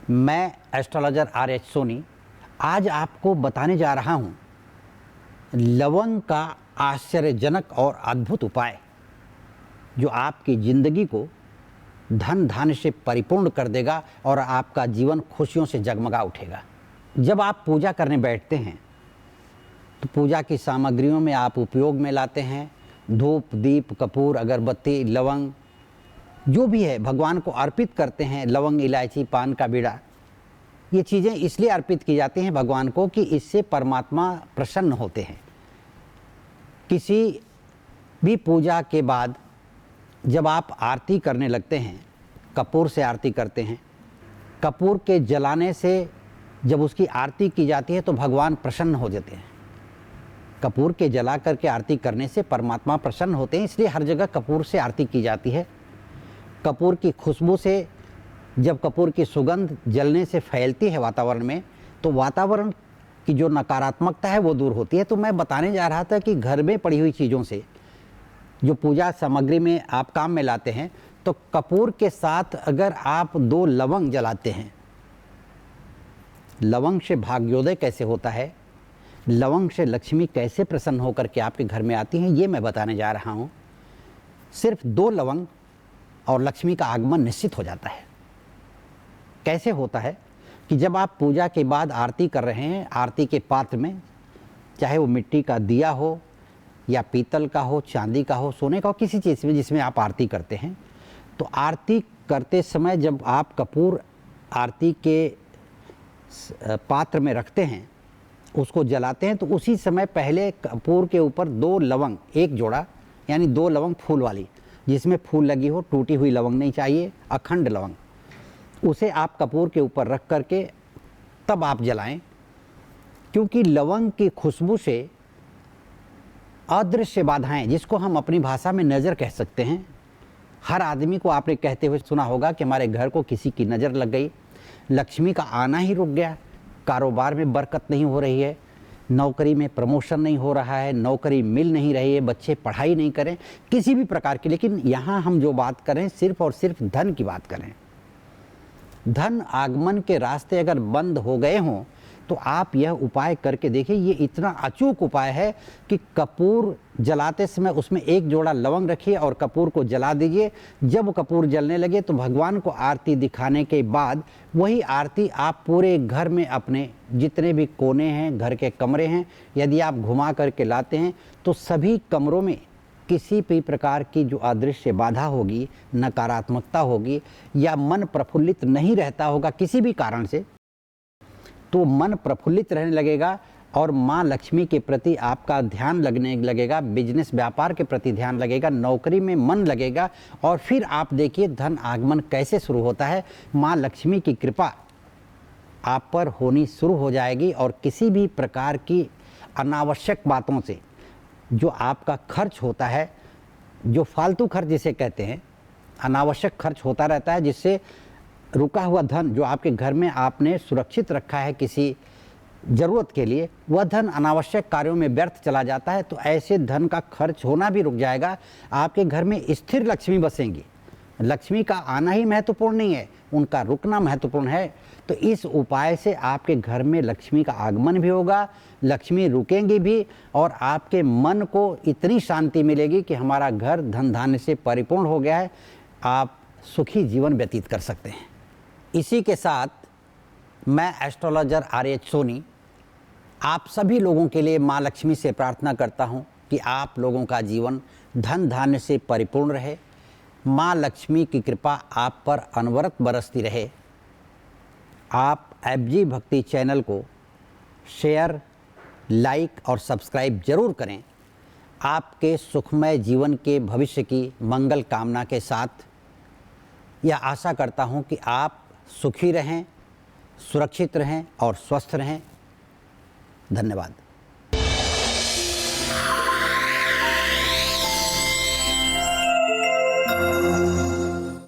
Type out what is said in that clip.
मैं astrologer RH Soni आज आपको बताने जा रहा हूँ लवंग का आश्चर्यजनक और अद्भुत उपाय जो आपकी ज़िंदगी को धन धान्य से परिपूर्ण कर देगा और आपका जीवन खुशियों से जगमगा उठेगा। जब आप पूजा करने बैठते हैं तो पूजा की सामग्रियों में आप उपयोग में लाते हैं धूप, दीप, कपूर, अगरबत्ती, लवंग, जो भी है भगवान को अर्पित करते हैं। लवंग, इलायची, पान का बीड़ा, ये चीज़ें इसलिए अर्पित की जाती हैं भगवान को कि इससे परमात्मा प्रसन्न होते हैं। किसी भी पूजा के बाद जब आप आरती करने लगते हैं, कपूर से आरती करते हैं, कपूर के जलाने से जब उसकी आरती की जाती है तो भगवान प्रसन्न हो जाते हैं। कपूर के जला करके आरती करने से परमात्मा प्रसन्न होते हैं, इसलिए हर जगह कपूर से आरती की जाती है। कपूर की खुशबू से, जब कपूर की सुगंध जलने से फैलती है वातावरण में, तो वातावरण की जो नकारात्मकता है वो दूर होती है। तो मैं बताने जा रहा था कि घर में पड़ी हुई चीज़ों से, जो पूजा सामग्री में आप काम में लाते हैं, तो कपूर के साथ अगर आप 2 लवंग जलाते हैं, लवंग से भाग्योदय कैसे होता है, लवंग से लक्ष्मी कैसे प्रसन्न होकर के आपके घर में आती हैं, ये मैं बताने जा रहा हूँ। सिर्फ 2 लवंग और लक्ष्मी का आगमन निश्चित हो जाता है। कैसे होता है कि जब आप पूजा के बाद आरती कर रहे हैं, आरती के पात्र में, चाहे वो मिट्टी का दिया हो या पीतल का हो, चांदी का हो, सोने का हो, किसी चीज़ में जिसमें आप आरती करते हैं, तो आरती करते समय जब आप कपूर आरती के पात्र में रखते हैं, उसको जलाते हैं, तो उसी समय पहले कपूर के ऊपर 2 लवंग, एक जोड़ा यानी 2 लवंग फूल वाली, जिसमें फूल लगी हो, टूटी हुई लवंग नहीं चाहिए, अखंड लवंग, उसे आप कपूर के ऊपर रख करके तब आप जलाएं। क्योंकि लवंग की खुशबू से अदृश्य बाधाएं, जिसको हम अपनी भाषा में नज़र कह सकते हैं, हर आदमी को आपने कहते हुए सुना होगा कि हमारे घर को किसी की नज़र लग गई, लक्ष्मी का आना ही रुक गया, कारोबार में बरकत नहीं हो रही है, नौकरी में प्रमोशन नहीं हो रहा है, नौकरी मिल नहीं रही है, बच्चे पढ़ाई नहीं करें, किसी भी प्रकार की। लेकिन यहाँ हम जो बात करें सिर्फ और सिर्फ धन की बात करें। धन आगमन के रास्ते अगर बंद हो गए हों तो आप यह उपाय करके देखिए। ये इतना अचूक उपाय है कि कपूर जलाते समय उसमें 1 जोड़ा लवंग रखिए और कपूर को जला दीजिए। जब कपूर जलने लगे तो भगवान को आरती दिखाने के बाद वही आरती आप पूरे घर में, अपने जितने भी कोने हैं, घर के कमरे हैं, यदि आप घुमा करके लाते हैं तो सभी कमरों में किसी भी प्रकार की जो अदृश्य बाधा होगी, नकारात्मकता होगी, या मन प्रफुल्लित नहीं रहता होगा किसी भी कारण से, तो मन प्रफुल्लित रहने लगेगा और माँ लक्ष्मी के प्रति आपका ध्यान लगने लगेगा, बिजनेस व्यापार के प्रति ध्यान लगेगा, नौकरी में मन लगेगा, और फिर आप देखिए धन आगमन कैसे शुरू होता है। माँ लक्ष्मी की कृपा आप पर होनी शुरू हो जाएगी और किसी भी प्रकार की अनावश्यक बातों से जो आपका खर्च होता है, जो फालतू खर्च जिसे कहते हैं, अनावश्यक खर्च होता रहता है, जिससे रुका हुआ धन जो आपके घर में आपने सुरक्षित रखा है किसी ज़रूरत के लिए, वह धन अनावश्यक कार्यों में व्यर्थ चला जाता है। तो ऐसे धन का खर्च होना भी रुक जाएगा। आपके घर में स्थिर लक्ष्मी बसेंगी। लक्ष्मी का आना ही महत्वपूर्ण नहीं है, उनका रुकना महत्वपूर्ण है। तो इस उपाय से आपके घर में लक्ष्मी का आगमन भी होगा, लक्ष्मी रुकेंगी भी, और आपके मन को इतनी शांति मिलेगी कि हमारा घर धन धान्य से परिपूर्ण हो गया है, आप सुखी जीवन व्यतीत कर सकते हैं। इसी के साथ मैं एस्ट्रोलॉजर RH सोनी आप सभी लोगों के लिए माँ लक्ष्मी से प्रार्थना करता हूँ कि आप लोगों का जीवन धन धान्य से परिपूर्ण रहे, माँ लक्ष्मी की कृपा आप पर अनवरत बरसती रहे। आप FG भक्ति चैनल को शेयर, लाइक और सब्सक्राइब जरूर करें। आपके सुखमय जीवन के भविष्य की मंगल कामना के साथ यह आशा करता हूं कि आप सुखी रहें, सुरक्षित रहें और स्वस्थ रहें। धन्यवाद।